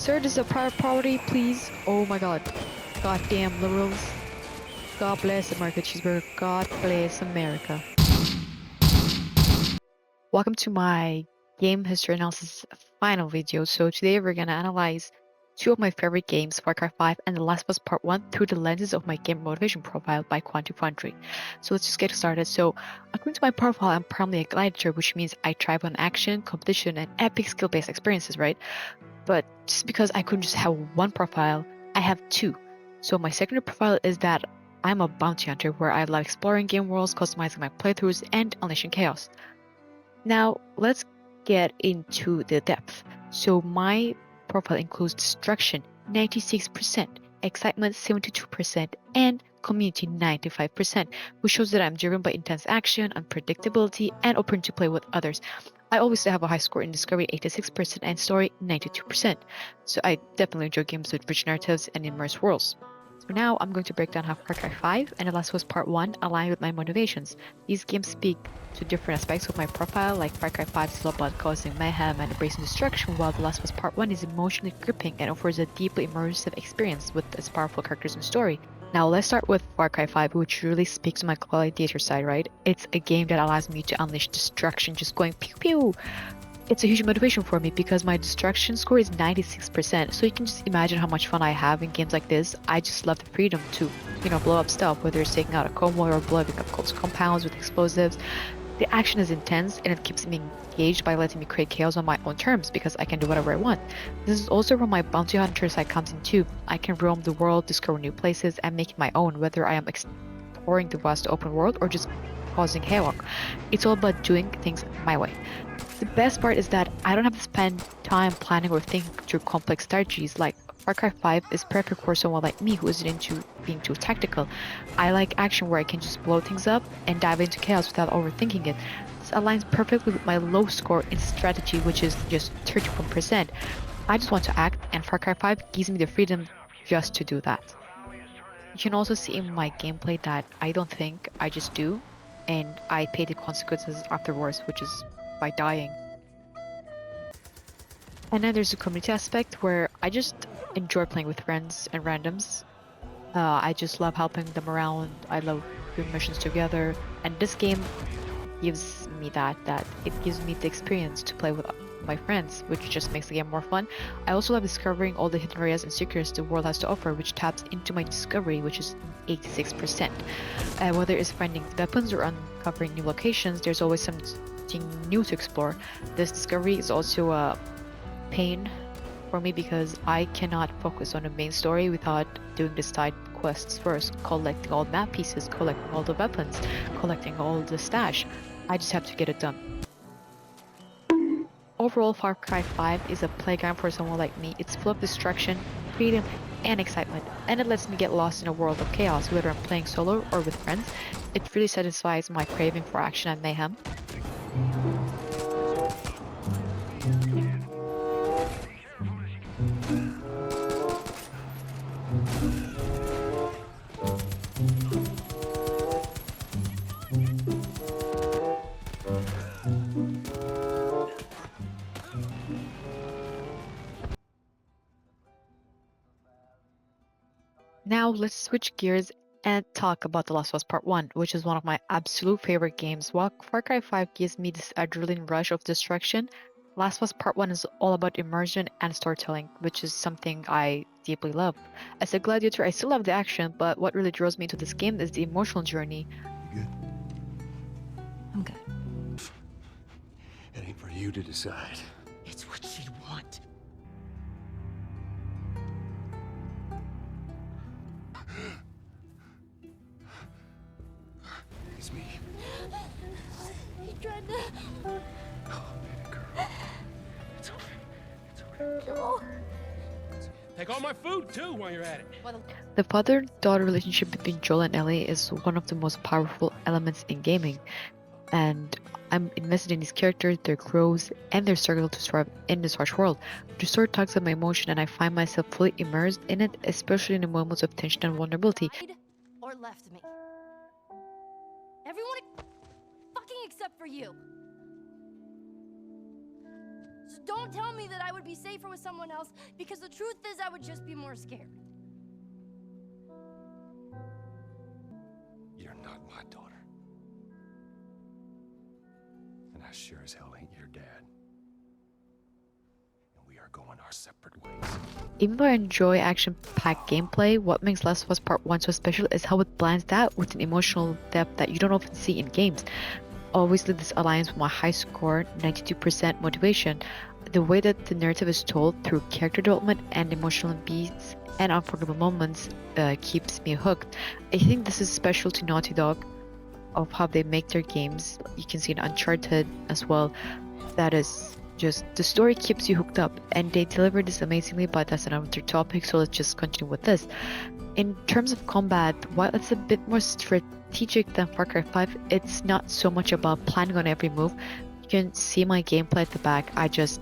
Sir, this is a priority, please. Oh my god. Goddamn liberals. God bless America, cheeseburger. God bless America. Welcome to my game history analysis final video. So today we're gonna analyze two of my favorite games, Far Cry 5 and The Last of Us Part 1 through the lenses of my game motivation profile by Quantum Foundry. So let's just get started. So according to my profile, I'm primarily a gladiator, which means I thrive on action, competition, and epic skill-based experiences, right? But just because I couldn't just have one profile, I have two. So my secondary profile is that I'm a bounty hunter where I love exploring game worlds, customizing my playthroughs, and unleashing chaos. Now let's get into the depth. So my profile includes destruction 96%, excitement 72%, and community 95%, which shows that I'm driven by intense action, unpredictability, and open to play with others. I always have a high score in discovery 86% and story 92%, so I definitely enjoy games with rich narratives and immersive worlds. So now I'm going to break down how Far Cry 5 and The Last of Us Part 1 align with my motivations. These games speak to different aspects of my profile, like Far Cry 5 is all about causing mayhem and embracing destruction, while The Last of Us Part 1 is emotionally gripping and offers a deeply immersive experience with its powerful characters and story. Now let's start with Far Cry 5, which really speaks to my gladiator side, right? It's a game that allows me to unleash destruction, just going pew pew. It's a huge motivation for me because my destruction score is 96%, so you can just imagine how much fun I have in games like this. I just love the freedom to, blow up stuff, whether it's taking out a convoy or blowing up close compounds with explosives. The action is intense and it keeps me engaged by letting me create chaos on my own terms because I can do whatever I want. This is also where my bounty hunter side comes in too. I can roam the world, discover new places, and make it my own, whether I am exploring the vast open world or just causing havoc. It's all about doing things my way. The best part is that I don't have to spend time planning or thinking through complex strategies. Like Far Cry 5 is perfect for someone like me who isn't into being too tactical. I like action where I can just blow things up and dive into chaos without overthinking it. This aligns perfectly with my low score in strategy, which is just 31%. I just want to act, and Far Cry 5 gives me the freedom just to do that. You can also see in my gameplay that I don't think, I just do, and I pay the consequences afterwards, which is by dying. And then there's the community aspect where I just enjoy playing with friends and randoms. I just love helping them around. I love doing missions together, and this game gives me that it gives me the experience to play with my friends, which just makes the game more fun. I also love discovering all the hidden areas and secrets the world has to offer, which taps into my discovery, which is 86%. Whether it's finding weapons or uncovering new locations, there's always something new to explore. This discovery is also a pain for me because I cannot focus on the main story without doing the side quests first, collecting all map pieces, collecting all the weapons, collecting all the stash. I just have to get it done. Overall, Far Cry 5 is a playground for someone like me. It's full of destruction, freedom, and excitement, and it lets me get lost in a world of chaos, whether I'm playing solo or with friends. It really satisfies my craving for action and mayhem. Now let's switch gears and talk about The Last of Us Part 1, which is one of my absolute favorite games. While Far Cry 5 gives me this adrenaline rush of destruction, Last of Us Part 1 is all about immersion and storytelling, which is something I deeply love. As a gladiator, I still love the action, but what really draws me to this game is the emotional journey. You good? I'm good. It ain't for you to decide. It's what she'd want. It's me. He tried to. Oh, baby girl. It's okay. It's okay. Joel. Take all my food too while you're at it. The father-daughter relationship between Joel and Ellie is one of the most powerful elements in gaming, and I'm invested in these characters, their growth, and their struggle to survive in this harsh world. The story talks of my emotion, and I find myself fully immersed in it, especially in the moments of tension and vulnerability. Or left me. Everyone fucking except for you. So don't tell me that I would be safer with someone else, because the truth is I would just be more scared. You're not my daughter. And I sure as hell ain't your dad. And we are going our separate ways. Even though I enjoy action-packed gameplay, what makes Last of Us Part 1 so special is how it blends that with an emotional depth that you don't often see in games. Obviously, this aligns with my high score, 92% motivation. The way that the narrative is told through character development and emotional beats and unforgettable moments keeps me hooked. I think this is special to Naughty Dog of how they make their games. You can see in Uncharted as well. That is just the story keeps you hooked up, and they deliver this amazingly. But that's another topic, so let's just continue with this. In terms of combat, while it's a bit more strategic than Far Cry 5, it's not so much about planning on every move. You can see my gameplay at the back. I just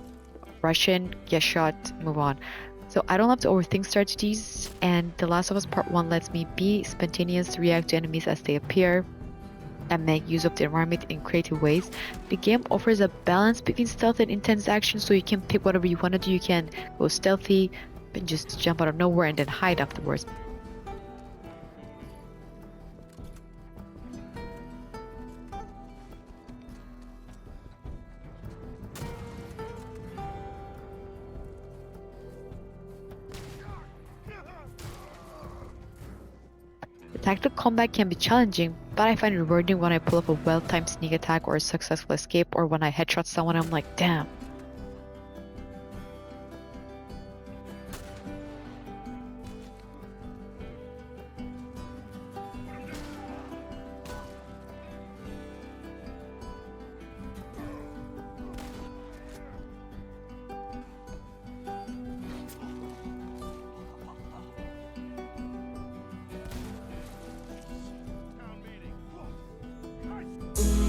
rush in, get shot, move on. So I don't have to overthink strategies, and The Last of Us Part 1 lets me be spontaneous, react to enemies as they appear, and make use of the environment in creative ways. The game offers a balance between stealth and intense action, so you can pick whatever you want to do. You can go stealthy and just jump out of nowhere and then hide afterwards. The tactical combat can be challenging, but I find it rewarding when I pull off a well-timed sneak attack or a successful escape, or when I headshot someone. I'm like, damn.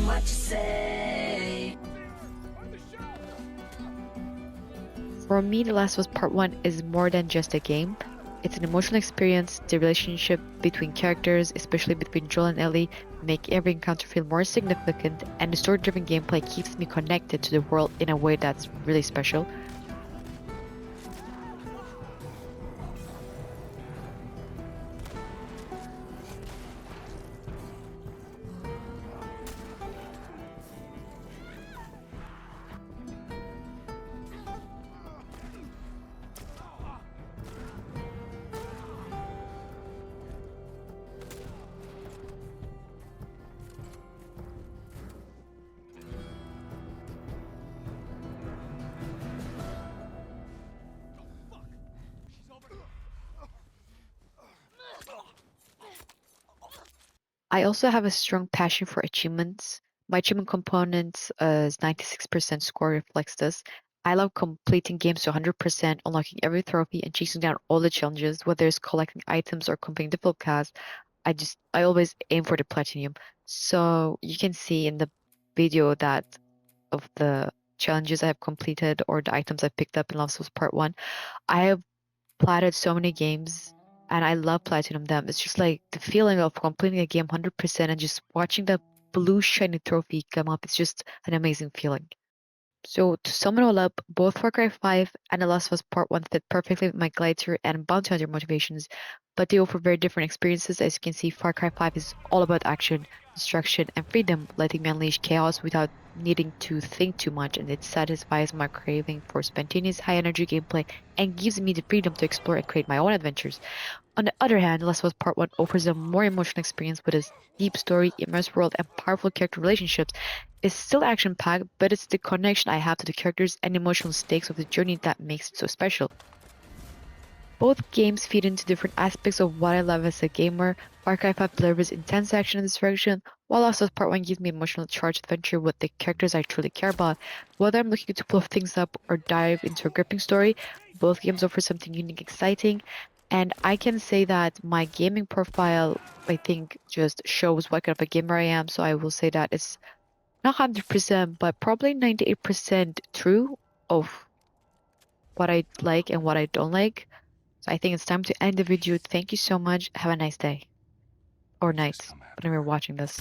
What you say? For me, The Last of Us Part 1 is more than just a game. It's an emotional experience. The relationship between characters, especially between Joel and Ellie, make every encounter feel more significant, and the story-driven gameplay keeps me connected to the world in a way that's really special. I also have a strong passion for achievements. My achievement component's 96% score reflects this. I love completing games to 100%, unlocking every trophy, and chasing down all the challenges, whether it's collecting items or completing difficult tasks. I always aim for the platinum. So you can see in the video that of the challenges I have completed or the items I picked up in Last of Us Part 1. I have platted so many games and I love platinum them. It's just like the feeling of completing a game 100% and just watching the blue shiny trophy come up. It's just an amazing feeling. So to sum it all up, both Far Cry 5 and The Last of Us Part 1 fit perfectly with my glider and bounty hunter motivations, but they offer very different experiences. As you can see, Far Cry 5 is all about action, destruction, and freedom, letting me unleash chaos without needing to think too much, and it satisfies my craving for spontaneous high-energy gameplay and gives me the freedom to explore and create my own adventures. On the other hand, Last of Us Part 1 offers a more emotional experience with its deep story, immersive world, and powerful character relationships. It's still action-packed, but it's the connection I have to the characters and emotional stakes of the journey that makes it so special. Both games feed into different aspects of what I love as a gamer. Far Cry 5 delivers intense action and destruction, while Last of Us Part 1 gives me emotional charged adventure with the characters I truly care about. Whether I'm looking to blow things up or dive into a gripping story, both games offer something unique, exciting, and I can say that my gaming profile, I think, just shows what kind of a gamer I am. So I will say that it's not 100%, but probably 98% true of what I like and what I don't like. So I think it's time to end the video. Thank you so much. Have a nice day or Just night come after whenever you're her. watching this.